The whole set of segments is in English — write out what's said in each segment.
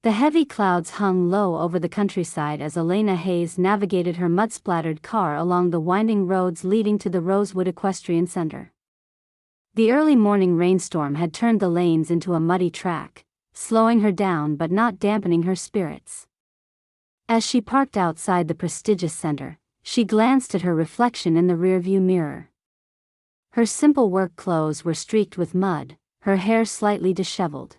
The heavy clouds hung low over the countryside as Elena Hayes navigated her mud-splattered car along the winding roads leading to the Rosewood Equestrian Center. The early morning rainstorm had turned the lanes into a muddy track, slowing her down but not dampening her spirits. As she parked outside the prestigious center, she glanced at her reflection in the rearview mirror. Her simple work clothes were streaked with mud, her hair slightly disheveled.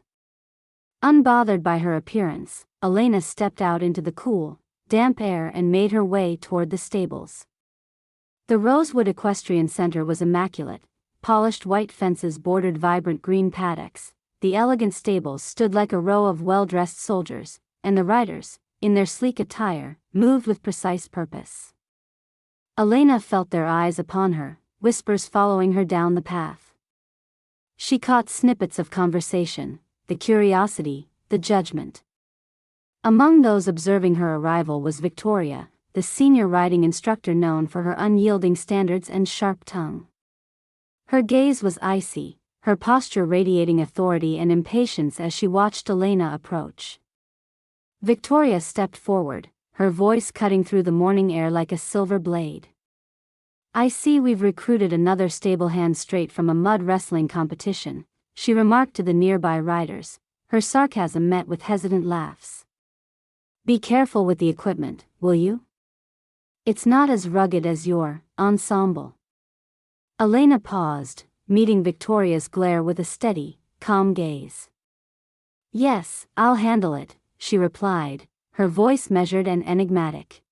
Unbothered by her appearance, Elena stepped out into the cool, damp air and made her way toward the stables. The Rosewood Equestrian Center was immaculate, polished white fences bordered vibrant green paddocks, the elegant stables stood like a row of well-dressed soldiers, and the riders, in their sleek attire, moved with precise purpose. Elena felt their eyes upon her, whispers following her down the path. She caught snippets of conversation, the curiosity, the judgment. Among those observing her arrival was Victoria, the senior riding instructor known for her unyielding standards and sharp tongue. Her gaze was icy, her posture radiating authority and impatience as she watched Elena approach. Victoria stepped forward, her voice cutting through the morning air like a silver blade. "I see we've recruited another stable hand straight from a mud wrestling competition," she remarked to the nearby riders, her sarcasm met with hesitant laughs. "Be careful with the equipment, will you? It's not as rugged as your ensemble." Elena paused, meeting Victoria's glare with a steady, calm gaze. "Yes, I'll handle it," she replied, her voice measured and enigmatic.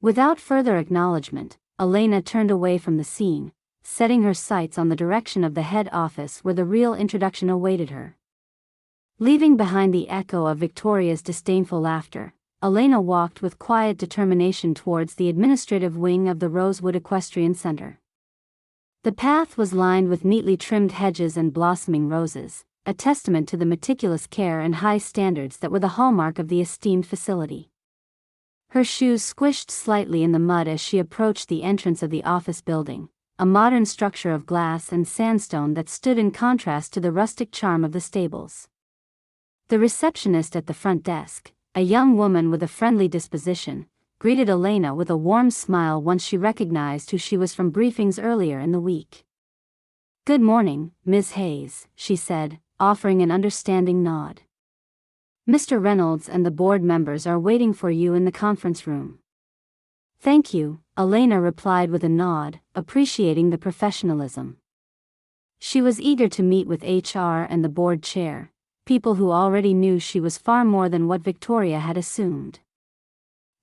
Without further acknowledgement, Elena turned away from the scene, setting her sights on the direction of the head office where the real introduction awaited her. Leaving behind the echo of Victoria's disdainful laughter, Elena walked with quiet determination towards the administrative wing of the Rosewood Equestrian Center. The path was lined with neatly trimmed hedges and blossoming roses, a testament to the meticulous care and high standards that were the hallmark of the esteemed facility. Her shoes squished slightly in the mud as she approached the entrance of the office building, a modern structure of glass and sandstone that stood in contrast to the rustic charm of the stables. The receptionist at the front desk, a young woman with a friendly disposition, greeted Elena with a warm smile once she recognized who she was from briefings earlier in the week. "Good morning, Ms. Hayes," she said, offering an understanding nod. "Mr. Reynolds and the board members are waiting for you in the conference room." "Thank you," Elena replied with a nod, appreciating the professionalism. She was eager to meet with HR and the board chair, people who already knew she was far more than what Victoria had assumed.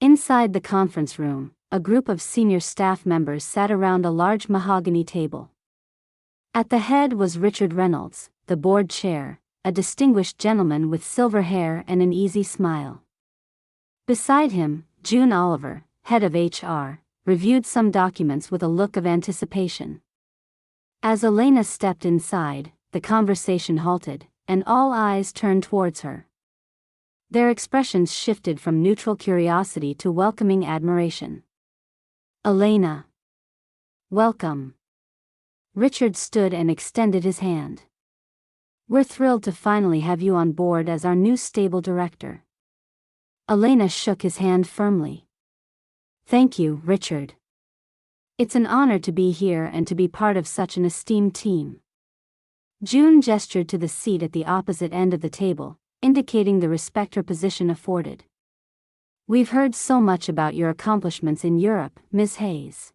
Inside the conference room, a group of senior staff members sat around a large mahogany table. At the head was Richard Reynolds, the board chair, a distinguished gentleman with silver hair and an easy smile. Beside him, June Oliver, head of HR, reviewed some documents with a look of anticipation. As Elena stepped inside, the conversation halted, and all eyes turned towards her. Their expressions shifted from neutral curiosity to welcoming admiration. "Elena. Welcome." Richard stood and extended his hand. "We're thrilled to finally have you on board as our new stable director." Elena shook his hand firmly. "Thank you, Richard. It's an honor to be here and to be part of such an esteemed team." June gestured to the seat at the opposite end of the table, indicating the respect her position afforded. "We've heard so much about your accomplishments in Europe, Ms. Hayes.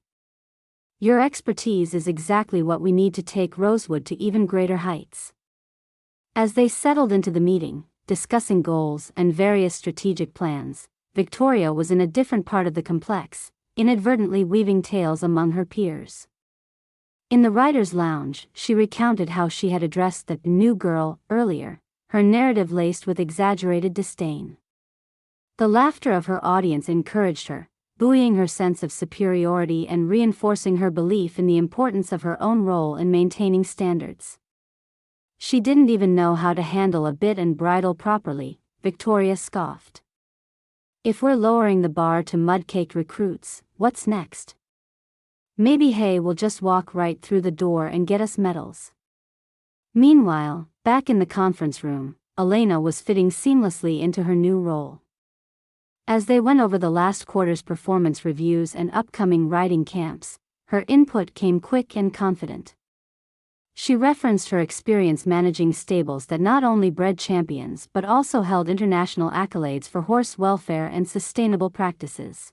Your expertise is exactly what we need to take Rosewood to even greater heights." As they settled into the meeting, discussing goals and various strategic plans, Victoria was in a different part of the complex, inadvertently weaving tales among her peers. In the writer's lounge, she recounted how she had addressed the new girl earlier, her narrative laced with exaggerated disdain. The laughter of her audience encouraged her, buoying her sense of superiority and reinforcing her belief in the importance of her own role in maintaining standards. "She didn't even know how to handle a bit and bridle properly," Victoria scoffed. "If we're lowering the bar to mud-caked recruits, what's next? Maybe Hay will just walk right through the door and get us medals." Meanwhile, back in the conference room, Elena was fitting seamlessly into her new role. As they went over the last quarter's performance reviews and upcoming riding camps, her input came quick and confident. She referenced her experience managing stables that not only bred champions but also held international accolades for horse welfare and sustainable practices.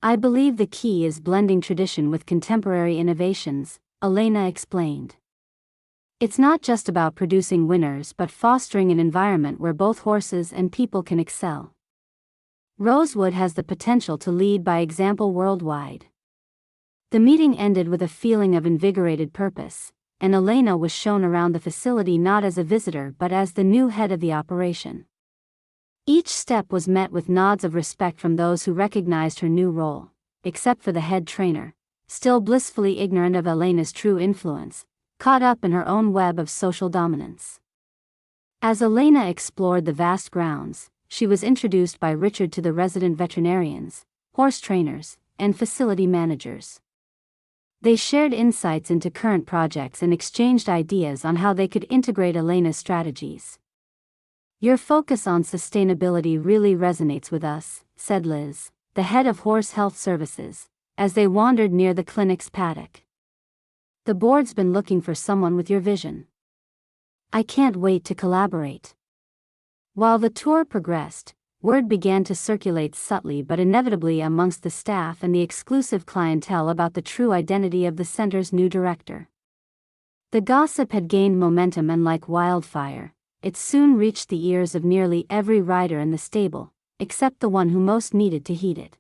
"I believe the key is blending tradition with contemporary innovations," Elena explained. "It's not just about producing winners but fostering an environment where both horses and people can excel. Rosewood has the potential to lead by example worldwide." The meeting ended with a feeling of invigorated purpose, and Elena was shown around the facility not as a visitor but as the new head of the operation. Each step was met with nods of respect from those who recognized her new role, except for the head trainer, still blissfully ignorant of Elena's true influence, caught up in her own web of social dominance. As Elena explored the vast grounds, she was introduced by Richard to the resident veterinarians, horse trainers, and facility managers. They shared insights into current projects and exchanged ideas on how they could integrate Elena's strategies. "Your focus on sustainability really resonates with us," said Liz, the head of Horse Health Services, as they wandered near the clinic's paddock. "The board's been looking for someone with your vision. I can't wait to collaborate." While the tour progressed, word began to circulate subtly but inevitably amongst the staff and the exclusive clientele about the true identity of the center's new director. The gossip had gained momentum, and like wildfire, it soon reached the ears of nearly every rider in the stable, except the one who most needed to heed it.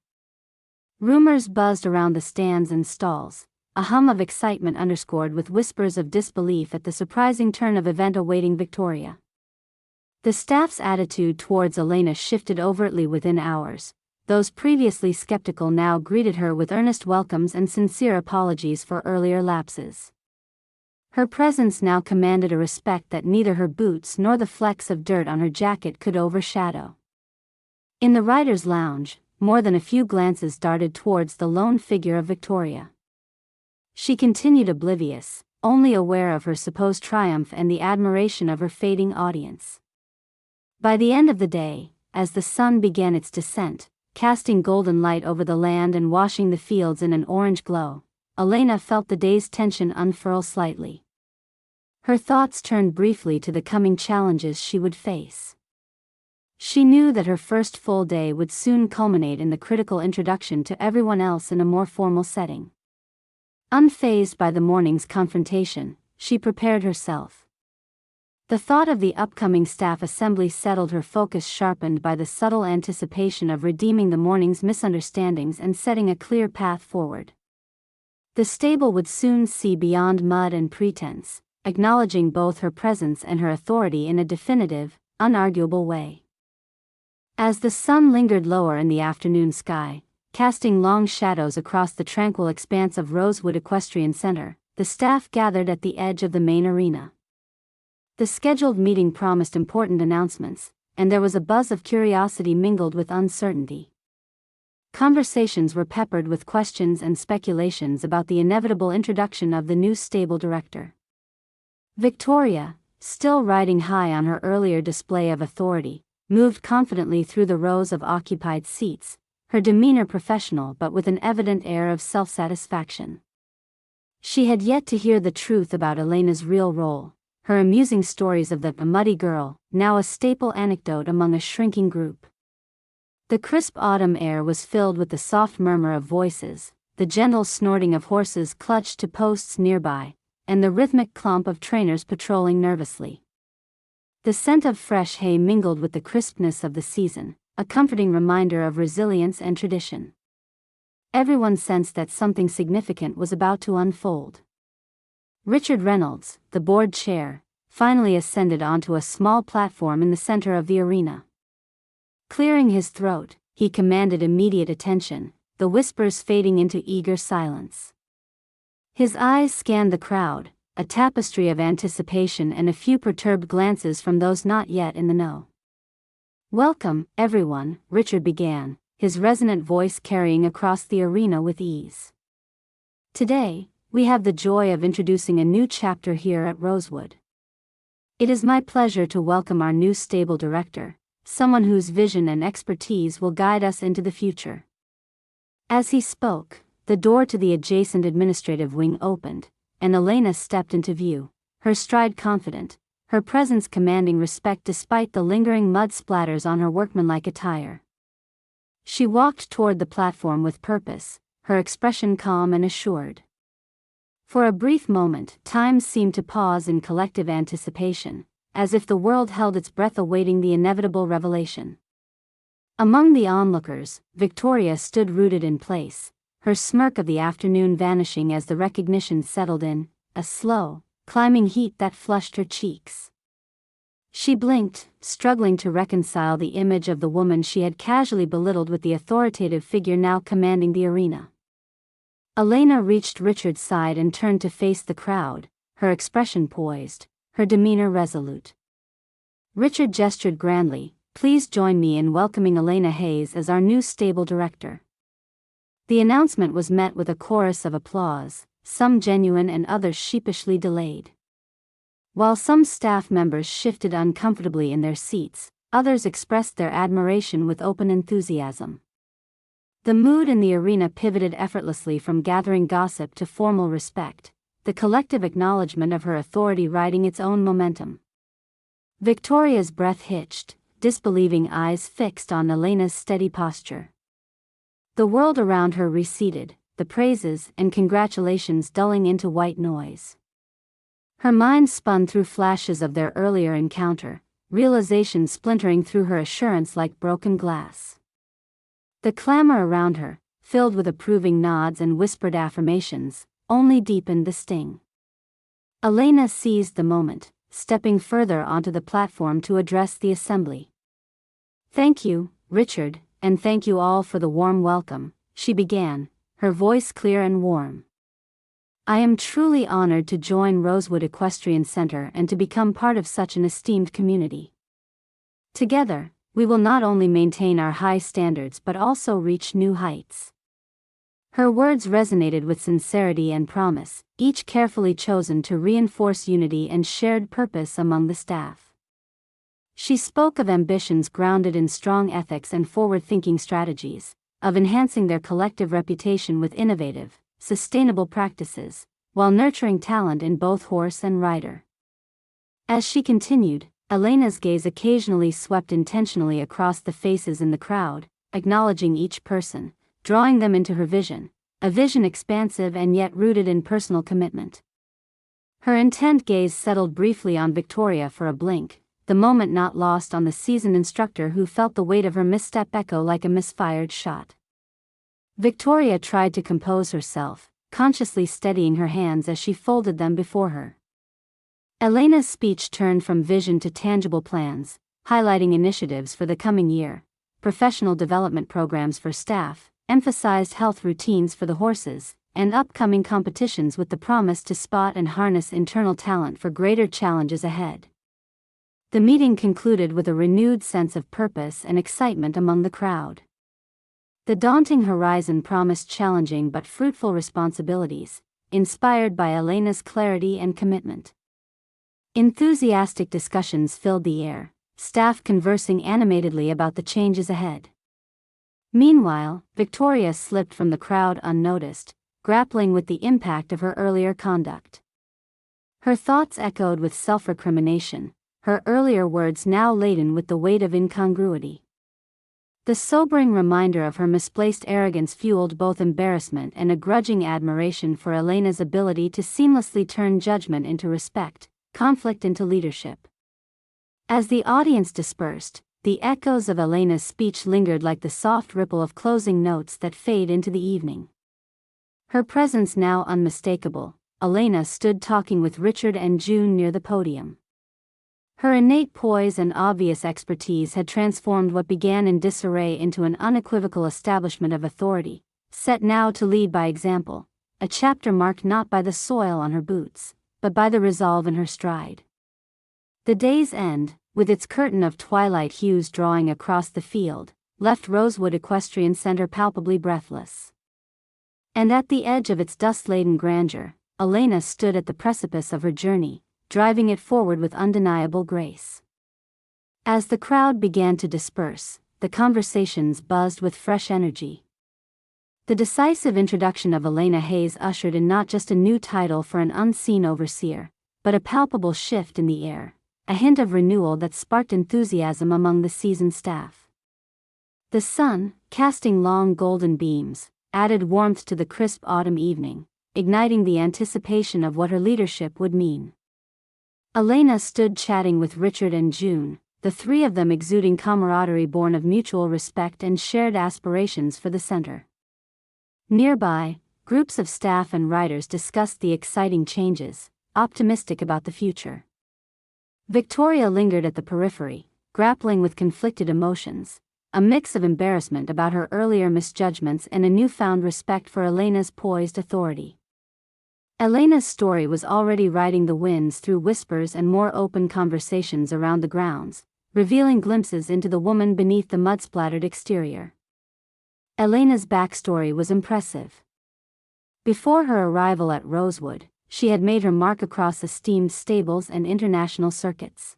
Rumors buzzed around the stands and stalls, a hum of excitement underscored with whispers of disbelief at the surprising turn of event awaiting Victoria. The staff's attitude towards Elena shifted overtly within hours. Those previously skeptical now greeted her with earnest welcomes and sincere apologies for earlier lapses. Her presence now commanded a respect that neither her boots nor the flecks of dirt on her jacket could overshadow. In the writer's lounge, more than a few glances darted towards the lone figure of Victoria. She continued oblivious, only aware of her supposed triumph and the admiration of her fading audience. By the end of the day, as the sun began its descent, casting golden light over the land and washing the fields in an orange glow, Elena felt the day's tension unfurl slightly. Her thoughts turned briefly to the coming challenges she would face. She knew that her first full day would soon culminate in the critical introduction to everyone else in a more formal setting. Unfazed by the morning's confrontation, she prepared herself. The thought of the upcoming staff assembly settled her focus, sharpened by the subtle anticipation of redeeming the morning's misunderstandings and setting a clear path forward. The stable would soon see beyond mud and pretense, acknowledging both her presence and her authority in a definitive, unarguable way. As the sun lingered lower in the afternoon sky, casting long shadows across the tranquil expanse of Rosewood Equestrian Center, the staff gathered at the edge of the main arena. The scheduled meeting promised important announcements, and there was a buzz of curiosity mingled with uncertainty. Conversations were peppered with questions and speculations about the inevitable introduction of the new stable director. Victoria, still riding high on her earlier display of authority, moved confidently through the rows of occupied seats, her demeanor professional but with an evident air of self-satisfaction. She had yet to hear the truth about Elena's real role. Her amusing stories of the muddy girl, now a staple anecdote among a shrinking group. The crisp autumn air was filled with the soft murmur of voices, the gentle snorting of horses clutched to posts nearby, and the rhythmic clomp of trainers patrolling nervously. The scent of fresh hay mingled with the crispness of the season, a comforting reminder of resilience and tradition. Everyone sensed that something significant was about to unfold. Richard Reynolds, the board chair, finally ascended onto a small platform in the center of the arena. Clearing his throat, he commanded immediate attention, the whispers fading into eager silence. His eyes scanned the crowd, a tapestry of anticipation and a few perturbed glances from those not yet in the know. "Welcome, everyone," Richard began, his resonant voice carrying across the arena with ease. "Today, we have the joy of introducing a new chapter here at Rosewood. It is my pleasure to welcome our new stable director, someone whose vision and expertise will guide us into the future." As he spoke, the door to the adjacent administrative wing opened, and Elena stepped into view, her stride confident, her presence commanding respect despite the lingering mud splatters on her workmanlike attire. She walked toward the platform with purpose, her expression calm and assured. For a brief moment, time seemed to pause in collective anticipation, as if the world held its breath awaiting the inevitable revelation. Among the onlookers, Victoria stood rooted in place, her smirk of the afternoon vanishing as the recognition settled in, a slow, climbing heat that flushed her cheeks. She blinked, struggling to reconcile the image of the woman she had casually belittled with the authoritative figure now commanding the arena. Elena reached Richard's side and turned to face the crowd, her expression poised, her demeanor resolute. Richard gestured grandly, "Please join me in welcoming Elena Hayes as our new stable director." The announcement was met with a chorus of applause, some genuine and others sheepishly delayed. While some staff members shifted uncomfortably in their seats, others expressed their admiration with open enthusiasm. The mood in the arena pivoted effortlessly from gathering gossip to formal respect, the collective acknowledgement of her authority riding its own momentum. Victoria's breath hitched, disbelieving eyes fixed on Elena's steady posture. The world around her receded, the praises and congratulations dulling into white noise. Her mind spun through flashes of their earlier encounter, realization splintering through her assurance like broken glass. The clamor around her, filled with approving nods and whispered affirmations, only deepened the sting. Elena seized the moment, stepping further onto the platform to address the assembly. "Thank you, Richard, and thank you all for the warm welcome," she began, her voice clear and warm. "I am truly honored to join Rosewood Equestrian Center and to become part of such an esteemed community. Together, we will not only maintain our high standards but also reach new heights." Her words resonated with sincerity and promise, each carefully chosen to reinforce unity and shared purpose among the staff. She spoke of ambitions grounded in strong ethics and forward-thinking strategies, of enhancing their collective reputation with innovative, sustainable practices, while nurturing talent in both horse and rider. As she continued, Elena's gaze occasionally swept intentionally across the faces in the crowd, acknowledging each person, drawing them into her vision, a vision expansive and yet rooted in personal commitment. Her intent gaze settled briefly on Victoria for a blink, the moment not lost on the seasoned instructor who felt the weight of her misstep echo like a misfired shot. Victoria tried to compose herself, consciously steadying her hands as she folded them before her. Elena's speech turned from vision to tangible plans, highlighting initiatives for the coming year, professional development programs for staff, emphasized health routines for the horses, and upcoming competitions with the promise to spot and harness internal talent for greater challenges ahead. The meeting concluded with a renewed sense of purpose and excitement among the crowd. The daunting horizon promised challenging but fruitful responsibilities, inspired by Elena's clarity and commitment. Enthusiastic discussions filled the air, staff conversing animatedly about the changes ahead. Meanwhile, Victoria slipped from the crowd unnoticed, grappling with the impact of her earlier conduct. Her thoughts echoed with self-recrimination, her earlier words now laden with the weight of incongruity. The sobering reminder of her misplaced arrogance fueled both embarrassment and a grudging admiration for Elena's ability to seamlessly turn judgment into respect, conflict into leadership. As the audience dispersed, the echoes of Elena's speech lingered like the soft ripple of closing notes that fade into the evening. Her presence now unmistakable, Elena stood talking with Richard and June near the podium. Her innate poise and obvious expertise had transformed what began in disarray into an unequivocal establishment of authority, set now to lead by example, a chapter marked not by the soil on her boots, but by the resolve in her stride. The day's end, with its curtain of twilight hues drawing across the field, left Rosewood Equestrian Center palpably breathless. And at the edge of its dust-laden grandeur, Elena stood at the precipice of her journey, driving it forward with undeniable grace. As the crowd began to disperse, the conversations buzzed with fresh energy. The decisive introduction of Elena Hayes ushered in not just a new title for an unseen overseer, but a palpable shift in the air, a hint of renewal that sparked enthusiasm among the seasoned staff. The sun, casting long golden beams, added warmth to the crisp autumn evening, igniting the anticipation of what her leadership would mean. Elena stood chatting with Richard and June, the three of them exuding camaraderie born of mutual respect and shared aspirations for the center. Nearby, groups of staff and riders discussed the exciting changes, optimistic about the future. Victoria lingered at the periphery, grappling with conflicted emotions, a mix of embarrassment about her earlier misjudgments and a newfound respect for Elena's poised authority. Elena's story was already riding the winds through whispers and more open conversations around the grounds, revealing glimpses into the woman beneath the mud-splattered exterior. Elena's backstory was impressive. Before her arrival at Rosewood, she had made her mark across esteemed stables and international circuits.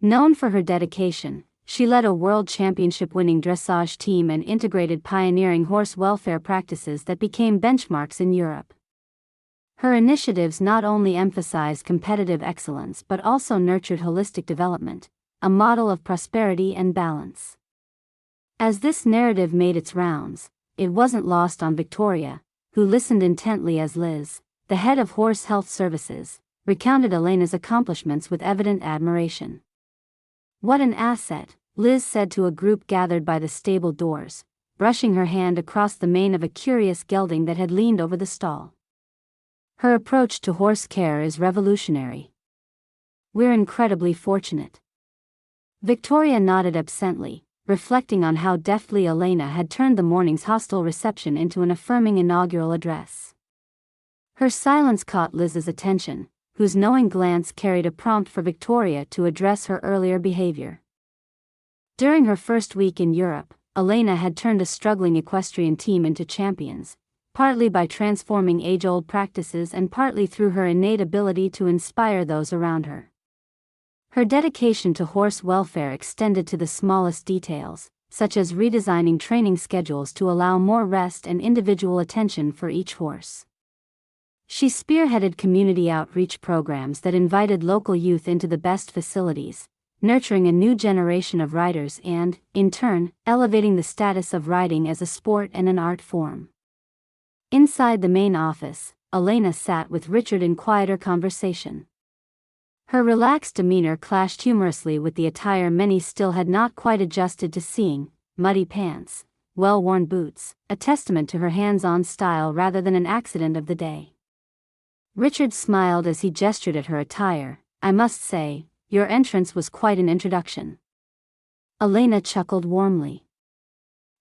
Known for her dedication, she led a world championship-winning dressage team and integrated pioneering horse welfare practices that became benchmarks in Europe. Her initiatives not only emphasized competitive excellence but also nurtured holistic development, a model of prosperity and balance. As this narrative made its rounds, it wasn't lost on Victoria, who listened intently as Liz, the head of Horse Health Services, recounted Elena's accomplishments with evident admiration. "What an asset," Liz said to a group gathered by the stable doors, brushing her hand across the mane of a curious gelding that had leaned over the stall. "Her approach to horse care is revolutionary. We're incredibly fortunate." Victoria nodded absently, reflecting on how deftly Elena had turned the morning's hostile reception into an affirming inaugural address. Her silence caught Liz's attention, whose knowing glance carried a prompt for Victoria to address her earlier behavior. During her first week in Europe, Elena had turned a struggling equestrian team into champions, partly by transforming age-old practices and partly through her innate ability to inspire those around her. Her dedication to horse welfare extended to the smallest details, such as redesigning training schedules to allow more rest and individual attention for each horse. She spearheaded community outreach programs that invited local youth into the best facilities, nurturing a new generation of riders and, in turn, elevating the status of riding as a sport and an art form. Inside the main office, Elena sat with Richard in quieter conversation. Her relaxed demeanor clashed humorously with the attire many still had not quite adjusted to seeing: muddy pants, well-worn boots, a testament to her hands-on style rather than an accident of the day. Richard smiled as he gestured at her attire. "I must say, your entrance was quite an introduction." Elena chuckled warmly.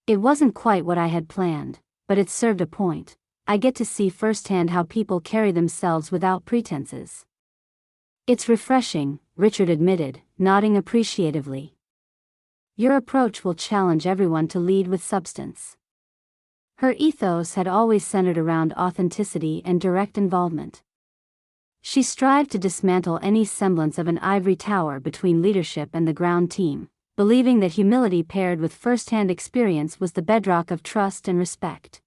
"It wasn't quite what I had planned, but it served a point. I get to see firsthand how people carry themselves without pretenses." "It's refreshing," Richard admitted, nodding appreciatively. "Your approach will challenge everyone to lead with substance." Her ethos had always centered around authenticity and direct involvement. She strived to dismantle any semblance of an ivory tower between leadership and the ground team, believing that humility paired with first-hand experience was the bedrock of trust and respect.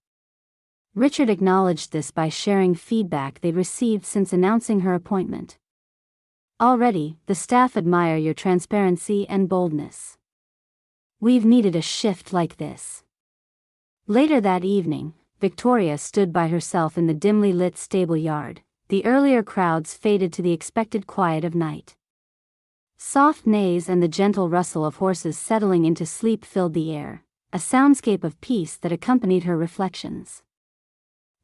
Richard acknowledged this by sharing feedback they'd received since announcing her appointment. "Already, the staff admire your transparency and boldness. We've needed a shift like this." Later that evening, Victoria stood by herself in the dimly lit stable yard. The earlier crowds faded to the expected quiet of night. Soft neighs and the gentle rustle of horses settling into sleep filled the air, a soundscape of peace that accompanied her reflections.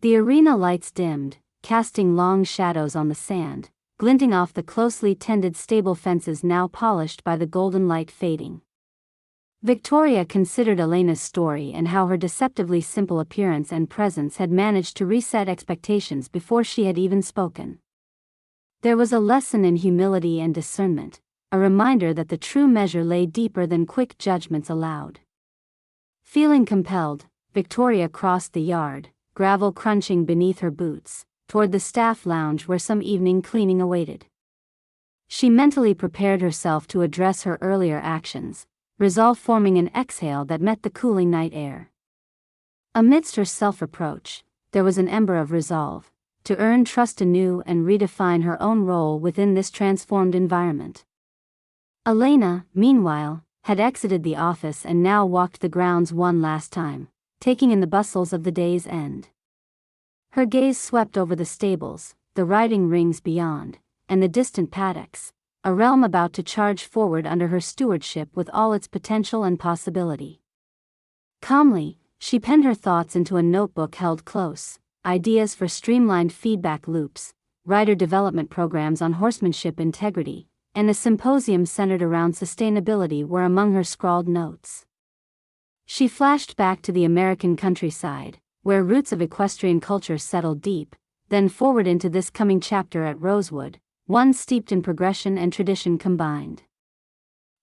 The arena lights dimmed, casting long shadows on the sand, glinting off the closely tended stable fences now polished by the golden light fading. Victoria considered Elena's story and how her deceptively simple appearance and presence had managed to reset expectations before she had even spoken. There was a lesson in humility and discernment, a reminder that the true measure lay deeper than quick judgments allowed. Feeling compelled, Victoria crossed the yard, gravel crunching beneath her boots, toward the staff lounge where some evening cleaning awaited. She mentally prepared herself to address her earlier actions, resolve forming an exhale that met the cooling night air. Amidst her self-reproach, there was an ember of resolve, to earn trust anew and redefine her own role within this transformed environment. Elena, meanwhile, had exited the office and now walked the grounds one last time, taking in the bustles of the day's end. Her gaze swept over the stables, the riding rings beyond, and the distant paddocks, a realm about to charge forward under her stewardship with all its potential and possibility. Calmly, she penned her thoughts into a notebook held close. Ideas for streamlined feedback loops, rider development programs on horsemanship integrity, and a symposium centered around sustainability were among her scrawled notes. She flashed back to the American countryside, where roots of equestrian culture settled deep, then forward into this coming chapter at Rosewood, one steeped in progression and tradition combined.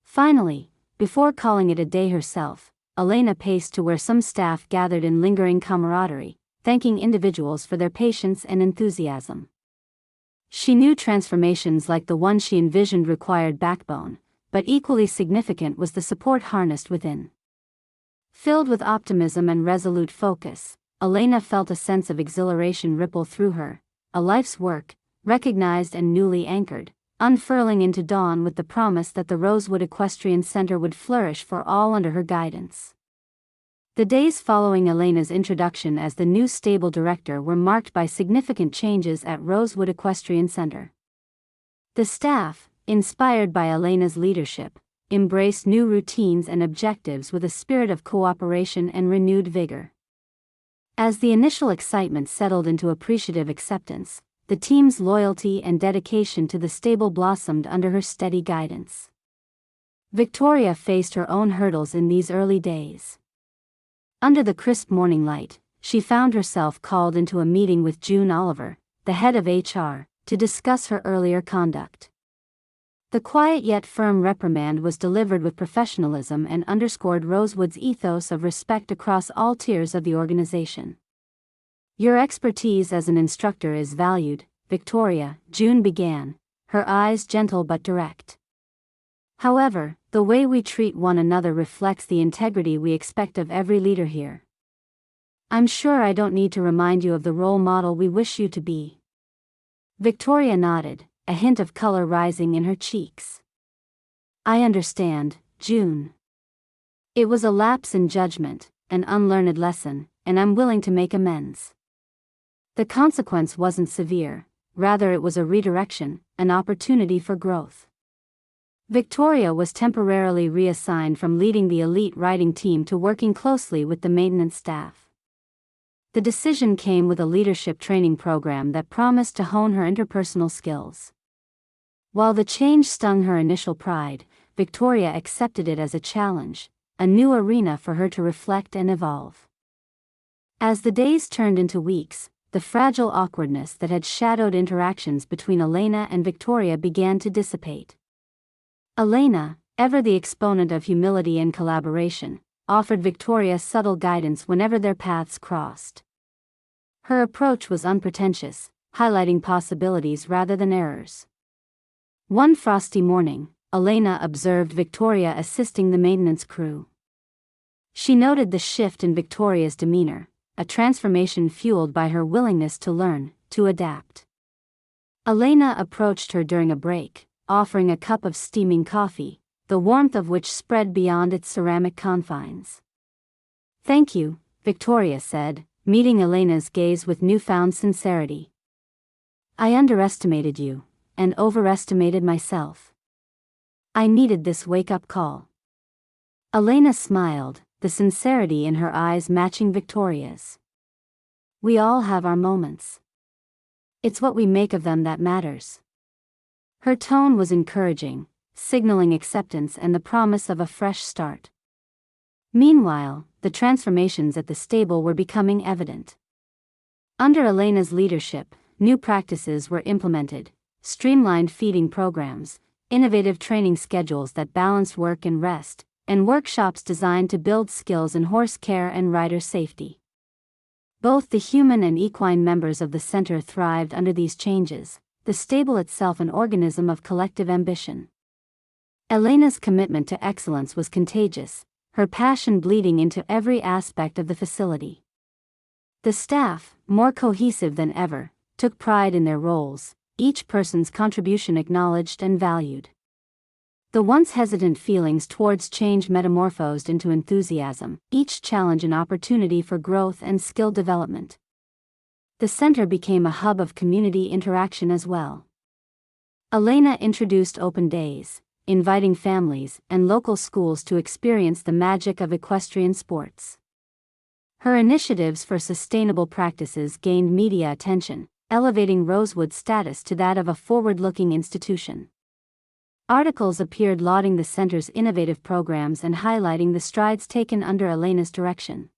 Finally, before calling it a day herself, Elena paced to where some staff gathered in lingering camaraderie, thanking individuals for their patience and enthusiasm. She knew transformations like the one she envisioned required backbone, but equally significant was the support harnessed within. Filled with optimism and resolute focus, Elena felt a sense of exhilaration ripple through her, a life's work, recognized and newly anchored, unfurling into dawn with the promise that the Rosewood Equestrian Center would flourish for all under her guidance. The days following Elena's introduction as the new stable director were marked by significant changes at Rosewood Equestrian Center. The staff, inspired by Elena's leadership, embraced new routines and objectives with a spirit of cooperation and renewed vigor. As the initial excitement settled into appreciative acceptance, the team's loyalty and dedication to the stable blossomed under her steady guidance. Victoria faced her own hurdles in these early days. Under the crisp morning light, she found herself called into a meeting with June Oliver, the head of HR, to discuss her earlier conduct. The quiet yet firm reprimand was delivered with professionalism and underscored Rosewood's ethos of respect across all tiers of the organization. "Your expertise as an instructor is valued, Victoria," June began, her eyes gentle but direct. "However, the way we treat one another reflects the integrity we expect of every leader here. I'm sure I don't need to remind you of the role model we wish you to be." Victoria nodded, a hint of color rising in her cheeks. "I understand, June. It was a lapse in judgment, an unlearned lesson, and I'm willing to make amends. The consequence wasn't severe, rather it was a redirection, an opportunity for growth." Victoria was temporarily reassigned from leading the elite riding team to working closely with the maintenance staff. The decision came with a leadership training program that promised to hone her interpersonal skills. While the change stung her initial pride, Victoria accepted it as a challenge, a new arena for her to reflect and evolve. As the days turned into weeks, the fragile awkwardness that had shadowed interactions between Elena and Victoria began to dissipate. Elena, ever the exponent of humility and collaboration, offered Victoria subtle guidance whenever their paths crossed. Her approach was unpretentious, highlighting possibilities rather than errors. One frosty morning, Elena observed Victoria assisting the maintenance crew. She noted the shift in Victoria's demeanor, a transformation fueled by her willingness to learn, to adapt. Elena approached her during a break, offering a cup of steaming coffee, the warmth of which spread beyond its ceramic confines. "Thank you," Victoria said, meeting Elena's gaze with newfound sincerity. "I underestimated you, and overestimated myself. I needed this wake-up call." Elena smiled, the sincerity in her eyes matching Victoria's. "We all have our moments. It's what we make of them that matters." Her tone was encouraging, signaling acceptance and the promise of a fresh start. Meanwhile, the transformations at the stable were becoming evident. Under Elena's leadership, new practices were implemented, streamlined feeding programs, innovative training schedules that balanced work and rest, and workshops designed to build skills in horse care and rider safety. Both the human and equine members of the center thrived under these changes, the stable itself an organism of collective ambition. Elena's commitment to excellence was contagious, her passion bleeding into every aspect of the facility. The staff, more cohesive than ever, took pride in their roles, each person's contribution acknowledged and valued. The once hesitant feelings towards change metamorphosed into enthusiasm, each challenge an opportunity for growth and skill development. The center became a hub of community interaction as well. Elena introduced open days, inviting families and local schools to experience the magic of equestrian sports. Her initiatives for sustainable practices gained media attention, elevating Rosewood's status to that of a forward-looking institution. Articles appeared lauding the center's innovative programs and highlighting the strides taken under Elena's direction.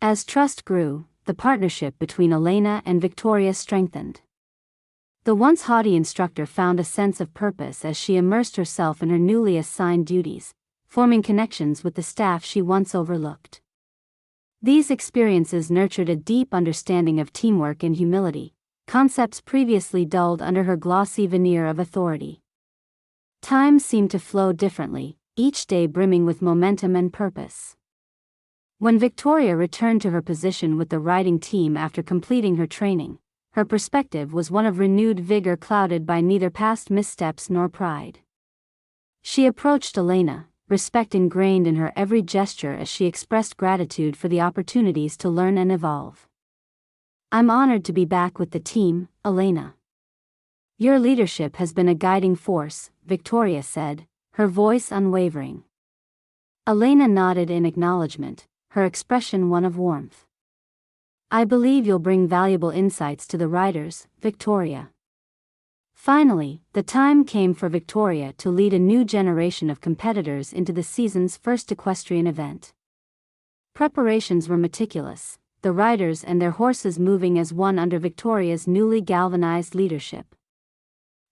As trust grew, the partnership between Elena and Victoria strengthened. The once haughty instructor found a sense of purpose as she immersed herself in her newly assigned duties, forming connections with the staff she once overlooked. These experiences nurtured a deep understanding of teamwork and humility, concepts previously dulled under her glossy veneer of authority. Time seemed to flow differently, each day brimming with momentum and purpose. When Victoria returned to her position with the riding team after completing her training, her perspective was one of renewed vigor clouded by neither past missteps nor pride. She approached Elena, respect ingrained in her every gesture as she expressed gratitude for the opportunities to learn and evolve. "I'm honored to be back with the team, Elena. Your leadership has been a guiding force," Victoria said, her voice unwavering. Elena nodded in acknowledgement, her expression one of warmth. "I believe you'll bring valuable insights to the riders, Victoria." Finally, the time came for Victoria to lead a new generation of competitors into the season's first equestrian event. Preparations were meticulous, the riders and their horses moving as one under Victoria's newly galvanized leadership.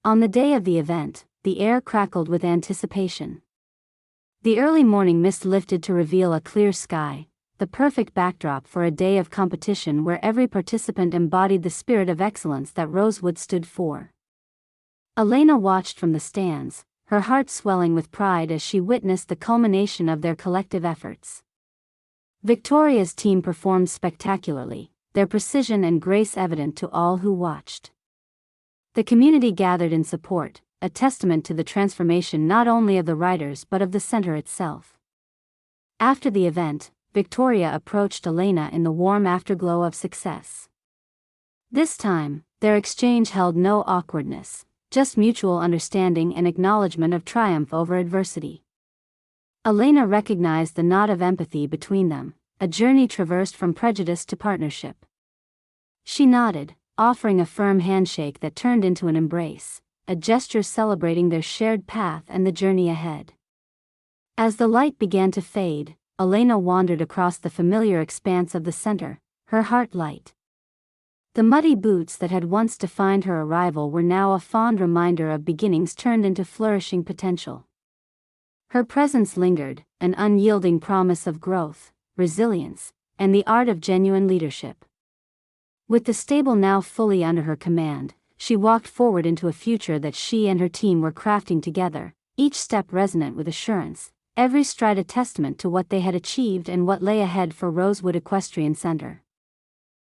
On the day of the event, the air crackled with anticipation. The early morning mist lifted to reveal a clear sky, the perfect backdrop for a day of competition where every participant embodied the spirit of excellence that Rosewood stood for. Elena watched from the stands, her heart swelling with pride as she witnessed the culmination of their collective efforts. Victoria's team performed spectacularly, their precision and grace evident to all who watched. The community gathered in support, a testament to the transformation not only of the riders but of the center itself. After the event, Victoria approached Elena in the warm afterglow of success. This time, their exchange held no awkwardness, just mutual understanding and acknowledgement of triumph over adversity. Elena recognized the knot of empathy between them, a journey traversed from prejudice to partnership. She nodded, offering a firm handshake that turned into an embrace, a gesture celebrating their shared path and the journey ahead. As the light began to fade, Elena wandered across the familiar expanse of the center, her heart light. The muddy boots that had once defined her arrival were now a fond reminder of beginnings turned into flourishing potential. Her presence lingered, an unyielding promise of growth, resilience, and the art of genuine leadership. With the stable now fully under her command, she walked forward into a future that she and her team were crafting together, each step resonant with assurance, every stride a testament to what they had achieved and what lay ahead for Rosewood Equestrian Center.